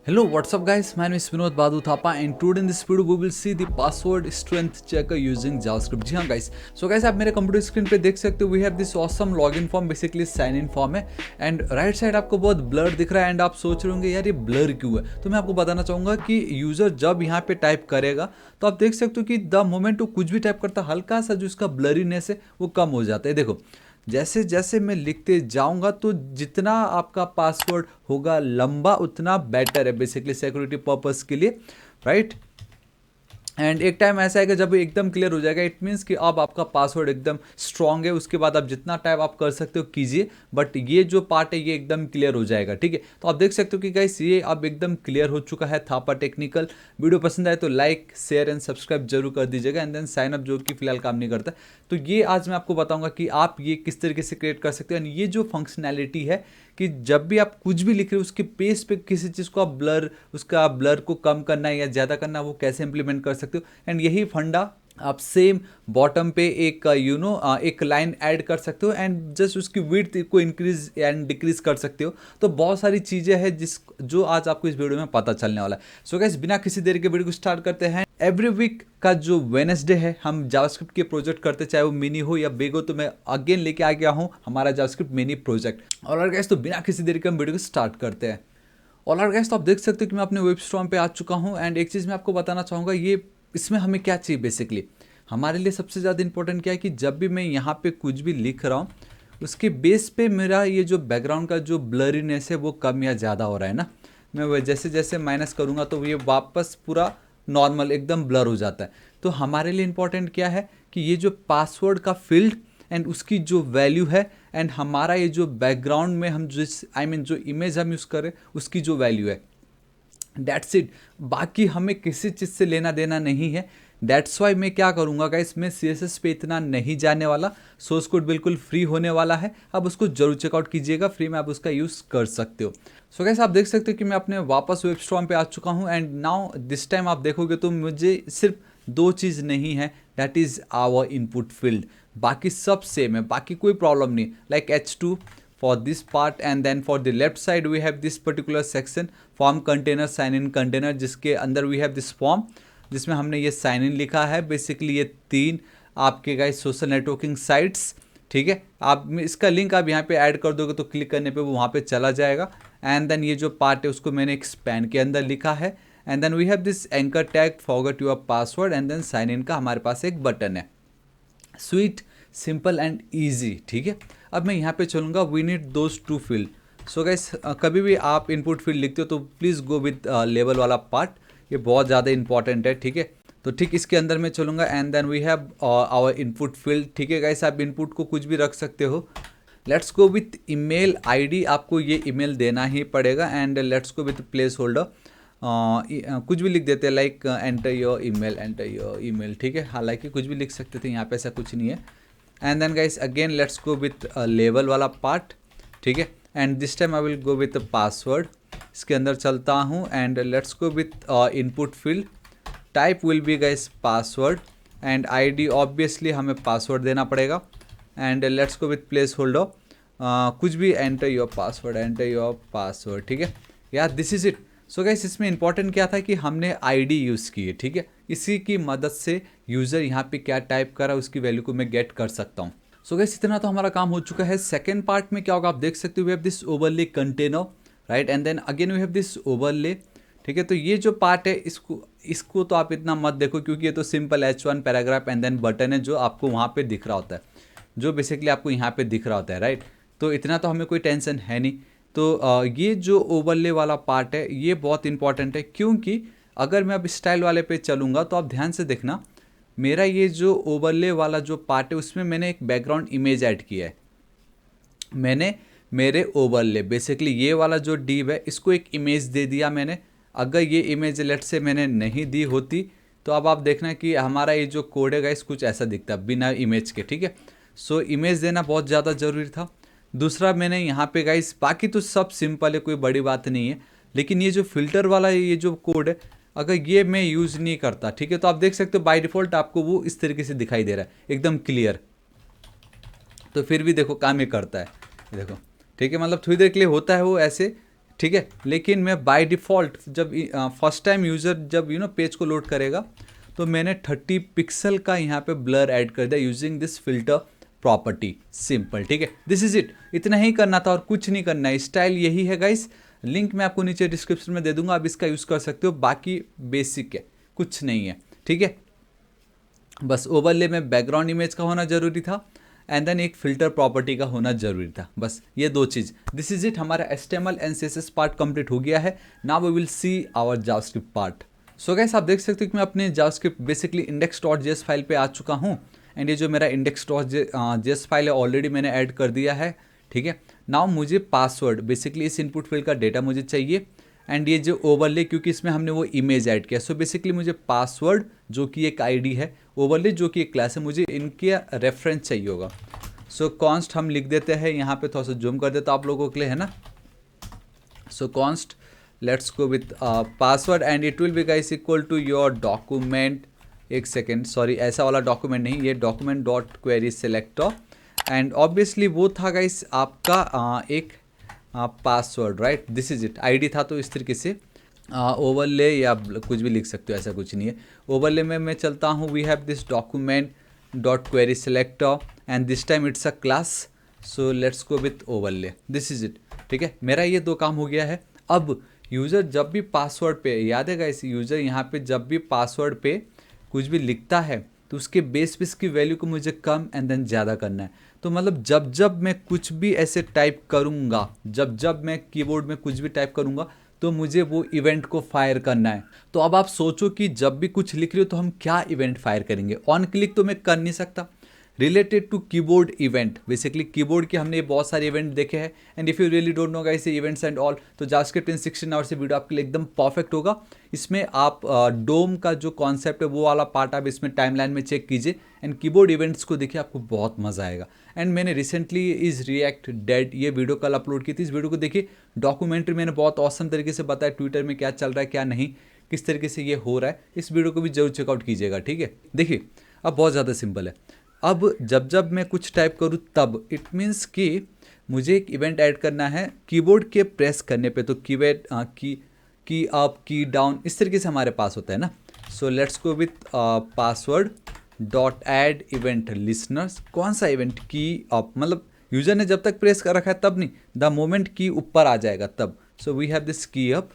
Hello, what's up guys? My name is Vinod Badhu Thapa and today in this video we will see the password strength checker using JavaScript. जी हाँ guys, so guys आप मेरे computer screen पे देख सकते हो we have this awesome login form, basically sign in form है and right side आपको बहुत ब्लर दिख रहा है एंड आप सोच रहे होंगे यार ये ब्लर क्यों है। तो मैं आपको बताना चाहूँगा कि यूज़र जब यहाँ पे टाइप करेगा तो आप देख सकते हो कि द मोमेंट वो कुछ भी टाइप करता है हल्का सा जो इसका ब्लरीनेस है वो कम हो जाता है। देखो जैसे जैसे मैं लिखते जाऊंगा तो जितना आपका पासवर्ड होगा लंबा उतना बेटर है बेसिकली सिक्योरिटी पर्पस के लिए, राइट। एंड एक टाइम ऐसा है कि जब एकदम क्लियर हो जाएगा इट मीन्स कि अब आपका पासवर्ड एकदम स्ट्रांग है, उसके बाद आप जितना टाइप आप कर सकते हो कीजिए, बट ये जो पार्ट है ये एकदम क्लियर हो जाएगा, ठीक है। तो आप देख सकते हो कि गाइस ये अब एकदम क्लियर हो चुका है थापा टेक्निकल। वीडियो पसंद आए तो लाइक शेयर एंड सब्सक्राइब जरूर कर दीजिएगा एंड देन साइन अप जो कि फिलहाल काम नहीं करता। तो ये आज मैं आपको बताऊंगा कि आप ये किस तरीके से क्रिएट कर सकते हो। एंड ये जो फंक्शनैलिटी है कि जब भी आप कुछ भी लिख रहे हो उसके पेज पे किसी चीज़ को आप उसका ब्लर को कम करना है या ज़्यादा करना है वो कैसे इंप्लीमेंट कर सकते हो। एंड यही फंडा आप सेम बॉटम पे एक एक लाइन ऐड कर सकते हो एंड जस्ट उसकी विड्थ को इंक्रीज एंड डिक्रीज कर सकते हो। तो बहुत सारी चीज़ें हैं जो आज आपको इस वीडियो में पता चलने वाला है। सो गाइस बिना किसी देरी के वीडियो को स्टार्ट करते हैं। एवरी वीक का जो वेडनेसडे है हम जावास्क्रिप्ट के प्रोजेक्ट करते, चाहे वो मिनी हो या बिग हो। तो मैं अगेन लेके आ गया हूँ हमारा जावास्क्रिप्ट मिनी प्रोजेक्ट। और गाइस तो बिना किसी देरी के हम वीडियो को स्टार्ट करते हैं। और गाइस तो आप देख सकते हो कि मैं अपने वेब स्टोर पे आ चुका हूँ एंड एक चीज़ मैं आपको बताना चाहूँगा, ये इसमें हमें क्या चाहिए बेसिकली। हमारे लिए सबसे ज़्यादा इंपॉर्टेंट क्या है कि जब भी मैं यहाँ पे कुछ भी लिख रहा हूँ उसके बेस पे मेरा ये जो बैकग्राउंड का जो ब्लरीनेस है वो कम या ज़्यादा हो रहा है ना। मैं वो जैसे जैसे माइनस करूँगा तो ये वापस पूरा नॉर्मल एकदम ब्लर हो जाता है। तो हमारे लिए इंपॉर्टेंट क्या है कि ये जो पासवर्ड का फील्ड एंड उसकी जो वैल्यू है एंड हमारा ये जो बैकग्राउंड में हम जिस जो इमेज हम यूज़ करें उसकी जो वैल्यू है, दैट्स इट। बाकी हमें किसी चीज़ से लेना देना नहीं है। दैट्स वाई मैं क्या करूँगा गाइस, मैं CSS पे इतना नहीं जाने वाला। सोर्स कोड बिल्कुल फ्री होने वाला है, आप उसको जरूर चेकआउट कीजिएगा, फ्री में आप उसका यूज़ कर सकते हो। सो गाइस आप देख सकते हो कि मैं अपने वापस वेब स्टोर पे आ चुका हूँ एंड नाउ दिस टाइम आप देखोगे तो मुझे सिर्फ दो चीज़ नहीं है, that is our input field. बाकी सब सेम है, बाकी कोई प्रॉब्लम नहीं। Like H2 for this part and then for the left side we have this particular section form container sign in container, जिसके अंदर we have this form जिसमें हमने ये साइन इन लिखा है। बेसिकली ये तीन आपके गाइस सोशल नेटवर्किंग साइट्स, ठीक है। आप इसका लिंक आप यहाँ पे ऐड कर दोगे तो क्लिक करने पे वो वहाँ पे चला जाएगा। एंड देन ये जो पार्ट है उसको मैंने एक स्पैन के अंदर लिखा है। And then we have this anchor tag forget your password and then sign in का हमारे पास एक बटन है। स्वीट सिंपल एंड ईजी, ठीक है। अब मैं यहाँ पे चलूँगा we need those two field. So guys कभी भी आप इनपुट फील्ड लिखते हो तो प्लीज़ गो विद लेवल वाला पार्ट, ये बहुत ज़्यादा इंपॉर्टेंट है, ठीक है। तो ठीक इसके अंदर मैं चलूँगा and then we have our input field, ठीक है गाइस। आप इनपुट को कुछ भी रख सकते हो। Let's go with email ID, आपको ये ईमेल देना ही पड़ेगा। And let's go with placeholder, कुछ भी लिख देते हैं लाइक एंटर योर ईमेल, ठीक है। हालांकि कुछ भी लिख सकते थे, यहाँ पे ऐसा कुछ नहीं है। And then guys again let's go with लेवल वाला पार्ट, ठीक है। And this time I will go with password, इसके अंदर चलता हूँ and let's go with input field. Type will be guys password and ID obviously हमें पासवर्ड देना पड़ेगा। And let's go with placeholder, कुछ भी एंटर योर पासवर्ड, ठीक है यार, this is it. So guys इसमें इंपॉर्टेंट क्या था कि हमने आईडी यूज़ की है, ठीक है। इसी की मदद से यूज़र यहाँ पे क्या टाइप करा उसकी वैल्यू को मैं गेट कर सकता हूँ। सो गाइस इतना तो हमारा काम हो चुका है। सेकंड पार्ट में क्या होगा आप देख सकते हो, we have this overlay container, right. And then again we have this overlay, ठीक है। तो ये जो पार्ट है इसको तो आप इतना मत देखो क्योंकि ये तो simple H1 paragraph and then button है जो आपको वहाँ पे दिख रहा होता है, जो बेसिकली आपको यहाँ पे दिख रहा होता है, राइट। तो इतना तो हमें कोई टेंशन है नहीं। तो ये जो ओवरले वाला पार्ट है ये बहुत इंपॉर्टेंट है क्योंकि अगर मैं अब स्टाइल वाले पे चलूँगा तो आप ध्यान से देखना, मेरा ये जो ओवरले वाला जो पार्ट है उसमें मैंने एक बैकग्राउंड इमेज ऐड किया है। मैंने मेरे ओवरले बेसिकली ये वाला जो डिव है इसको एक इमेज दे दिया मैंने। अगर ये इमेज लेट से मैंने नहीं दी होती तो अब आप देखना कि हमारा ये जो कोड है गाइस कुछ ऐसा दिखता बिना इमेज के, ठीक है। सो इमेज देना बहुत ज़्यादा ज़रूरी था। दूसरा मैंने यहाँ पे गाइस, बाकी तो सब सिंपल है, कोई बड़ी बात नहीं है, लेकिन ये जो फिल्टर वाला ये जो कोड है अगर ये मैं यूज़ नहीं करता, ठीक है, तो आप देख सकते हो बाय डिफ़ॉल्ट आपको वो इस तरीके से दिखाई दे रहा है एकदम क्लियर। तो फिर भी देखो काम ये करता है, देखो, ठीक है। मतलब थोड़ी देर के लिए होता है वो ऐसे, ठीक है। लेकिन मैं बाय डिफ़ॉल्ट जब फर्स्ट टाइम यूज़र जब पेज को लोड करेगा तो मैंने 30 पिक्सल का यहाँ पे ब्लर ऐड कर दिया using this filter property, simple, ठीक है। दिस इज इट, इतना ही करना था और कुछ नहीं करना है। स्टाइल यही है गाइस, लिंक मैं आपको नीचे डिस्क्रिप्शन में दे दूंगा, आप इसका यूज़ कर सकते हो। बाकी बेसिक है, कुछ नहीं है, ठीक है। बस ओवरले में बैकग्राउंड इमेज का होना जरूरी था एंड देन एक फिल्टर प्रॉपर्टी का होना जरूरी था, बस ये दो चीज़। दिस इज इट, हमारा HTML and CSS part complete हो गया है। Now we will see our JavaScript part. So guys आप देख सकते हो कि मैं अपने जावास्क्रिप्ट बेसिकली index.js फाइल पे आ चुका हूँ एंड ये जो मेरा index.js फाइल है ऑलरेडी मैंने ऐड कर दिया है, ठीक है। नाउ मुझे पासवर्ड, बेसिकली इस इनपुट फील्ड का डेटा मुझे चाहिए एंड ये जो ओवरले, क्योंकि इसमें हमने वो इमेज ऐड किया, सो बेसिकली मुझे पासवर्ड जो कि एक आईडी है, ओवरले जो कि एक क्लास है, मुझे इनके रेफरेंस चाहिए होगा। सो कॉन्स्ट हम लिख देते हैं, यहाँ पे थोड़ा सा जूम कर देता आप लोगों के लिए, है ना। So const let's go with password and it will be guys equal to your document, एक सेकेंड, सॉरी ऐसा वाला डॉक्यूमेंट नहीं, ये document dot query selector and obviously वो था गाइस आपका एक password, right. This is it, ID था तो इस तरीके से ओवरले या कुछ भी लिख सकते हो, ऐसा कुछ नहीं है। ओवरले में मैं चलता हूँ, we have this document dot query selector and this time it's a class, so let's go with overlay, this is it, ठीक है। मेरा ये दो काम हो गया है। अब यूज़र जब भी पासवर्ड पे, याद है गाइस, यूज़र यहाँ पे जब भी पासवर्ड पे कुछ भी लिखता है तो उसके बेस पे इसकी वैल्यू को मुझे कम एंड देन ज़्यादा करना है। तो मतलब जब जब मैं कुछ भी ऐसे टाइप करूँगा, जब जब मैं कीबोर्ड में कुछ भी टाइप करूँगा तो मुझे वो इवेंट को फायर करना है। तो अब आप सोचो कि जब भी कुछ लिख रहे हो तो हम क्या इवेंट फायर करेंगे। ऑन क्लिक तो मैं कर नहीं सकता, related to keyboard event, basically keyboard के हमने बहुत सारे इवेंट देखे हैं and if you really don't know guys events and all, तो जावास्क्रिप्ट इन 16 आवर्स से वीडियो आपके लिए एकदम परफेक्ट होगा। इसमें आप डोम का जो कॉन्सेप्ट है वो वाला पार्ट आप इसमें टाइमलाइन में चेक कीजिए एंड कीबोर्ड इवेंट्स को देखिए, आपको बहुत मज़ा आएगा। एंड मैंने रिसेंटली इज रिएक्ट डेड ये वीडियो कल अपलोड की थी, इस वीडियो को देखिए, डॉक्यूमेंट्री मैंने बहुत औसम तरीके से बताया ट्विटर में क्या चल रहा है क्या नहीं, किस तरीके से ये हो रहा है। इस वीडियो को भी जरूर चेकआउट कीजिएगा, ठीक है। देखिए अब बहुत ज़्यादा सिंपल है। अब जब जब मैं कुछ टाइप करूँ तब इट मीन्स कि मुझे एक इवेंट ऐड करना है कीबोर्ड के प्रेस करने पे, तो की अप की डाउन इस तरीके से हमारे पास होता है ना। सो let's go with password dot add event listeners. कौन सा इवेंट, की अप, मतलब यूजर ने जब तक प्रेस कर रखा है तब नहीं, द मोमेंट की ऊपर आ जाएगा तब। सो वी हैव दिस की up,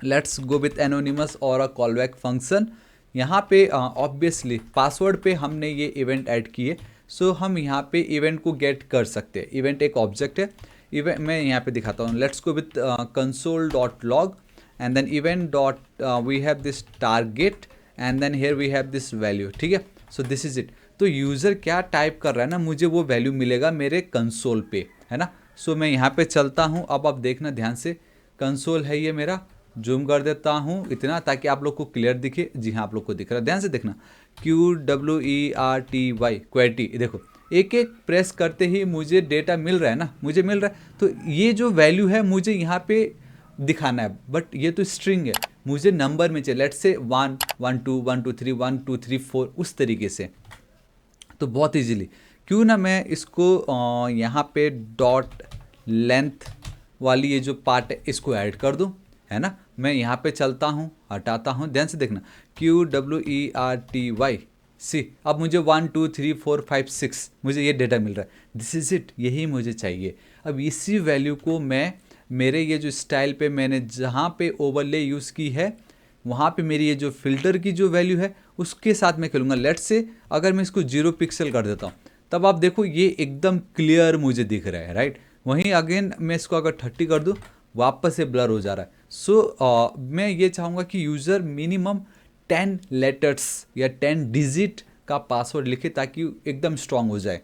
let's go with anonymous और अ कॉलबैक फंक्शन। यहाँ पे ऑब्वियसली पासवर्ड पे हमने ये इवेंट ऐड किए, सो हम यहाँ पे इवेंट को गेट कर सकते हैं। इवेंट एक ऑब्जेक्ट है, इवेंट मैं यहाँ पे दिखाता हूँ। Let's go with console dot log and then event dot we have this target and then here we have this value, ठीक है। So this is it. तो यूज़र क्या टाइप कर रहा है ना, मुझे वो वैल्यू मिलेगा मेरे कंसोल पे, है ना। सो मैं यहाँ पे चलता हूँ, अब आप देखना ध्यान से, कंसोल है ये मेरा, जूम कर देता हूँ इतना ताकि आप लोग को क्लियर दिखे। जी हाँ, आप लोग को दिख रहा है, ध्यान से देखना, QWERTY क्वेटी, देखो एक एक प्रेस करते ही मुझे डेटा मिल रहा है ना, मुझे मिल रहा है। तो ये जो वैल्यू है मुझे यहाँ पे दिखाना है, बट ये तो स्ट्रिंग है, मुझे नंबर में चाहिए। लेट्स से 1 1 2 1 2 3 1 2 3 4 उस तरीके से। तो बहुत इजीली क्यों ना मैं इसको यहाँ पे डॉट लेंथ वाली ये जो पार्ट है इसको ऐड कर दूँ, है ना। मैं यहाँ पे चलता हूँ, हटाता हूँ, ध्यान से देखना, QWERTY सी। अब मुझे 1 2 3 4 5 6 मुझे ये डेटा मिल रहा है, दिस इज इट, यही मुझे चाहिए। अब इसी वैल्यू को मैं मेरे ये जो स्टाइल पे मैंने जहाँ पे ओवरले यूज़ की है वहाँ पे मेरी ये जो फिल्टर की जो वैल्यू है उसके साथ मैं खेलूँगा। लेट्स से अगर मैं इसको 0 पिक्सल कर देता हूँ तब आप देखो ये एकदम क्लियर मुझे दिख रहा है, राइट। वहीं अगेन मैं इसको अगर 30 कर दूँ वापस से ब्लर हो जा रहा है। सो मैं ये चाहूँगा कि यूज़र मिनिमम 10 लेटर्स या 10 डिजिट का पासवर्ड लिखे ताकि एकदम स्ट्रांग हो जाए।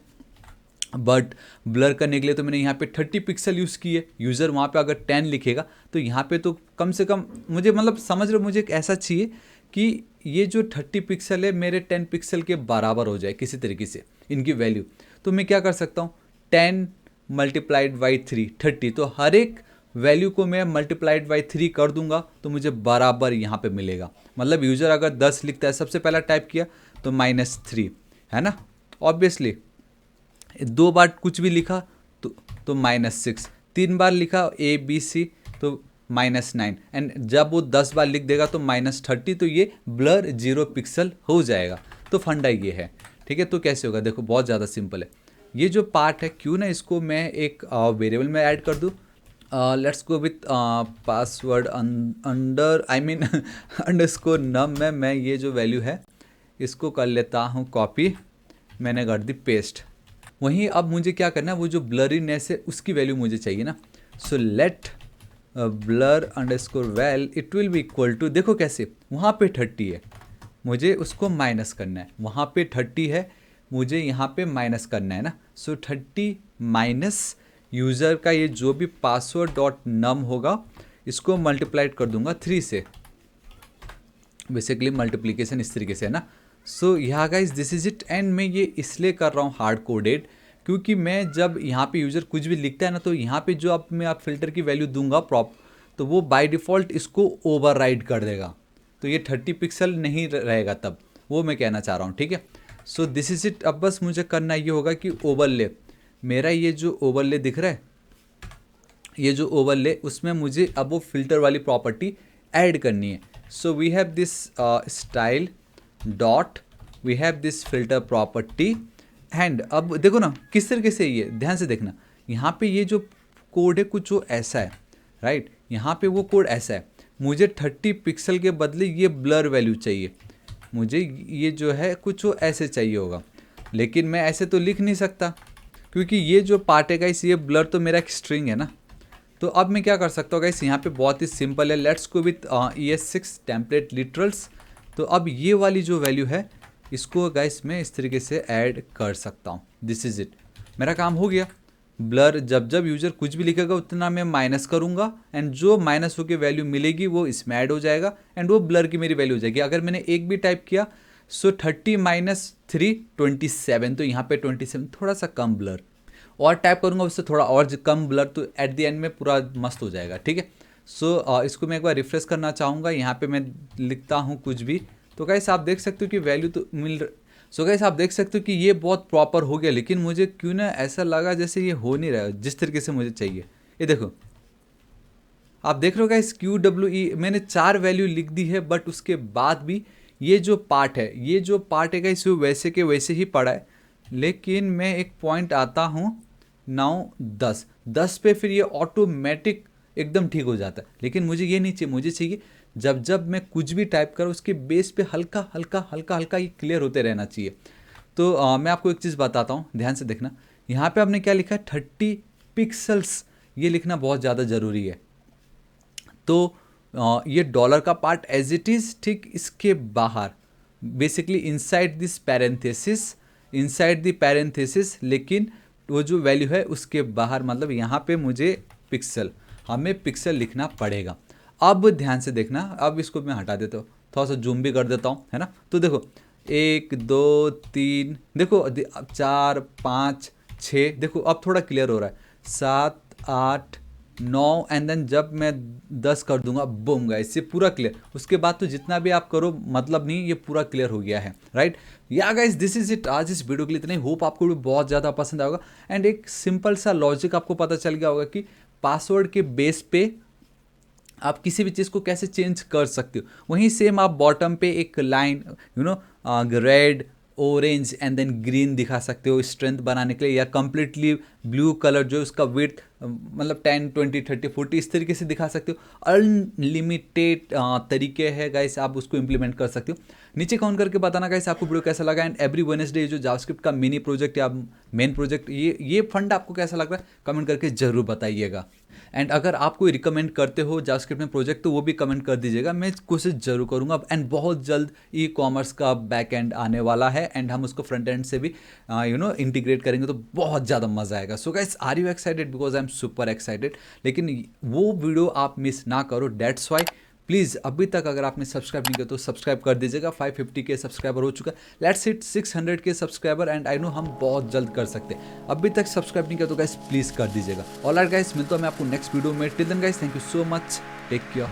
बट ब्लर करने के लिए तो मैंने यहाँ पे 30 पिक्सल यूज़ की है। यूज़र वहाँ पे अगर 10 लिखेगा तो यहाँ पे तो कम से कम मुझे, मतलब समझ रहे हो, मुझे एक ऐसा चाहिए कि ये जो 30 पिक्सल है मेरे 10 पिक्सल के बराबर हो जाए किसी तरीके से इनकी वैल्यू। तो मैं क्या कर सकता हूँ, 10 मल्टीप्लाइड बाई 3 30, तो हर एक वैल्यू को मैं मल्टीप्लाइड बाई 3 कर दूंगा तो मुझे बराबर यहाँ पे मिलेगा। मतलब यूज़र अगर 10 लिखता है, सबसे पहला टाइप किया तो -3, है ना। ऑब्वियसली 2 बार कुछ भी लिखा तो -6, 3 बार लिखा ABC तो -9, एंड जब वो 10 बार लिख देगा तो -30, तो ये ब्लर 0 पिक्सल हो जाएगा। तो फंडा ये है, ठीक है। तो कैसे होगा, देखो बहुत ज़्यादा सिंपल है। ये जो पार्ट है, क्यों ना इसको मैं एक वेरिएबल में ऐड कर दूँ। Let's go with password under I mean underscore num में मैं ये जो वैल्यू है इसको कर लेता हूँ कॉपी, मैंने कर दी पेस्ट। वहीं अब मुझे क्या करना है, वो जो ब्लरीनेस है उसकी वैल्यू मुझे चाहिए ना। So let blur underscore val it will be equal to, देखो कैसे वहाँ पे 30 है, मुझे उसको माइनस करना है। वहाँ पे 30 है, मुझे यहाँ पे माइनस करना है ना। सो 30 माइनस यूज़र का ये जो भी पासवर्ड डॉट नम होगा इसको मल्टीप्लाइड कर दूंगा 3 से। बेसिकली मल्टीप्लिकेशन इस तरीके से है ना। सो यहाँ guys this is it. And मैं ये इसलिए कर रहा हूँ हार्ड कोडेड, क्योंकि मैं जब यहाँ पे यूज़र कुछ भी लिखता है ना, तो यहाँ पे जो मैं फिल्टर की वैल्यू दूंगा प्रॉप, तो वो बाय डिफ़ॉल्ट इसको ओवरराइड कर देगा। तो ये 30 पिक्सल नहीं रहेगा तब, वो मैं कहना चाह रहा हूँ, ठीक है। So this is it. अब बस मुझे करना ये होगा कि ओवरले, मेरा ये जो ओवरले दिख रहा है, ये जो ओवरले, उसमें मुझे अब वो फिल्टर वाली प्रॉपर्टी ऐड करनी है। So we have this style dot, we have this filter property. And अब देखो ना किस तरीके से, ये ध्यान से देखना, यहाँ पे ये जो कोड है कुछ वो ऐसा है, राइट। यहाँ पे वो कोड ऐसा है, मुझे 30 पिक्सल के बदले ये ब्लर वैल्यू चाहिए, मुझे ये जो है कुछ वो ऐसे चाहिए होगा। लेकिन मैं ऐसे तो लिख नहीं सकता, क्योंकि ये जो पार्ट है गाइस, ये ब्लर तो मेरा एक स्ट्रिंग है ना। तो अब मैं क्या कर सकता हूँ गाइस, यहाँ पे बहुत ही सिंपल है। Let's go with ES6 template literals. तो अब ये वाली जो वैल्यू है इसको गाइस मैं इस तरीके से ऐड कर सकता हूँ। दिस इज़ इट, मेरा काम हो गया। ब्लर जब जब यूज़र कुछ भी लिखेगा उतना मैं माइनस करूँगा, एंड जो माइनस होकर वैल्यू मिलेगी वो इसमें ऐड हो जाएगा, एंड वो ब्लर की मेरी वैल्यू हो जाएगी। अगर मैंने एक भी टाइप किया, सो 30 माइनस 3 27, तो यहाँ पे 27 थोड़ा सा कम ब्लर, और टाइप करूँगा उससे थोड़ा और कम ब्लर, तो एट द एंड में पूरा मस्त हो जाएगा, ठीक है। सो इसको मैं एक बार रिफ्रेश करना चाहूँगा। यहाँ पे मैं लिखता हूँ कुछ भी, तो गाइस आप देख सकते हो कि वैल्यू तो सो गाइस आप देख सकते हो कि ये बहुत प्रॉपर हो गया। लेकिन मुझे क्यों ना ऐसा लगा जैसे ये हो नहीं रहा है जिस तरीके से मुझे चाहिए। ये देखो, आप देख रहे हो गाइस QWE मैंने 4 वैल्यू लिख दी है, बट उसके बाद भी ये जो पार्ट है, ये जो पार्ट है गाइस वो वैसे के वैसे ही पड़ा है। लेकिन मैं एक पॉइंट आता हूँ 9 10 पे, फिर ये ऑटोमेटिक एकदम ठीक हो जाता है। लेकिन मुझे ये नहीं चाहिए, मुझे चाहिए जब जब मैं कुछ भी टाइप करूँ उसके बेस पे हल्का हल्का हल्का हल्का ये क्लियर होते रहना चाहिए। तो मैं आपको एक चीज़ बताता हूँ, ध्यान से देखना। यहाँ पे आपने क्या लिखा है, 30 पिक्सल्स, ये लिखना बहुत ज़्यादा ज़रूरी है। तो ये डॉलर का पार्ट एज इट इज़, ठीक इसके बाहर basically inside this parenthesis, inside the parenthesis, लेकिन वो जो वैल्यू है उसके बाहर, मतलब यहाँ पे मुझे पिक्सल, हमें पिक्सल लिखना पड़ेगा। अब ध्यान से देखना, अब इसको मैं हटा देता हूँ, थोड़ा सा जूम भी कर देता हूँ, है ना। तो देखो 1 2 3, देखो अब 4 5 6, देखो अब थोड़ा क्लियर हो रहा है, 7 8 9, एंड देन जब मैं 10 कर दूंगा, बूम गाइस ये पूरा क्लियर। उसके बाद तो जितना भी आप करो मतलब नहीं, ये पूरा क्लियर हो गया है, राइट। या गाइस दिस इज इट, आज इस वीडियो के लिए इतना ही। होप आपको भी बहुत ज़्यादा पसंद आएगा, एंड एक सिंपल सा लॉजिक आपको पता चल गया होगा कि पासवर्ड के बेस पे आप किसी भी चीज़ को कैसे चेंज कर सकते हो। वहीं सेम आप बॉटम पे एक line red orange and then green दिखा सकते हो स्ट्रेंथ बनाने के लिए, या कम्प्लीटली ब्लू कलर जो उसका विड्थ मतलब 10 20 30 40 इस तरीके से दिखा सकते हो। अनलिमिटेड तरीके है गाइस, आप उसको इम्प्लीमेंट कर सकते हो। नीचे कमेंट करके बताना गाइस आपको वीडियो कैसा लगा, एंड एवरी वेडनेसडे जो जावास्क्रिप्ट का मिनी प्रोजेक्ट या मेन प्रोजेक्ट ये फंड आपको कैसा लग रहा है कमेंट करके ज़रूर बताइएगा। एंड अगर आप कोई रिकमेंड करते हो जावास्क्रिप्ट में प्रोजेक्ट तो वो भी कमेंट कर दीजिएगा, मैं कोशिश जरूर करूँगा। एंड बहुत जल्द ई-कॉमर्स का बैक एंड आने वाला है, एंड हम उसको फ्रंट एंड से भी इंटीग्रेट करेंगे, तो बहुत ज़्यादा मज़ा आएगा। So guys are you excited, because I am super excited. लेकिन वो वीडियो आप मिस ना करो, डेट्स वाई प्लीज़ अभी तक अगर आपने सब्सक्राइब नहीं किया तो सब्सक्राइब कर दीजिएगा। 550 के सब्सक्राइबर हो चुका है, लेट्स हिट 600 के सब्सक्राइबर, एंड आई नो हम बहुत जल्द कर सकते हैं। अभी तक सब्सक्राइब नहीं किया तो गाइस प्लीज़ कर दीजिएगा। ऑलराइट गाइस, मिलता हूं मैं आपको नेक्स्ट वीडियो में। Till then guys, thank you so much, take care.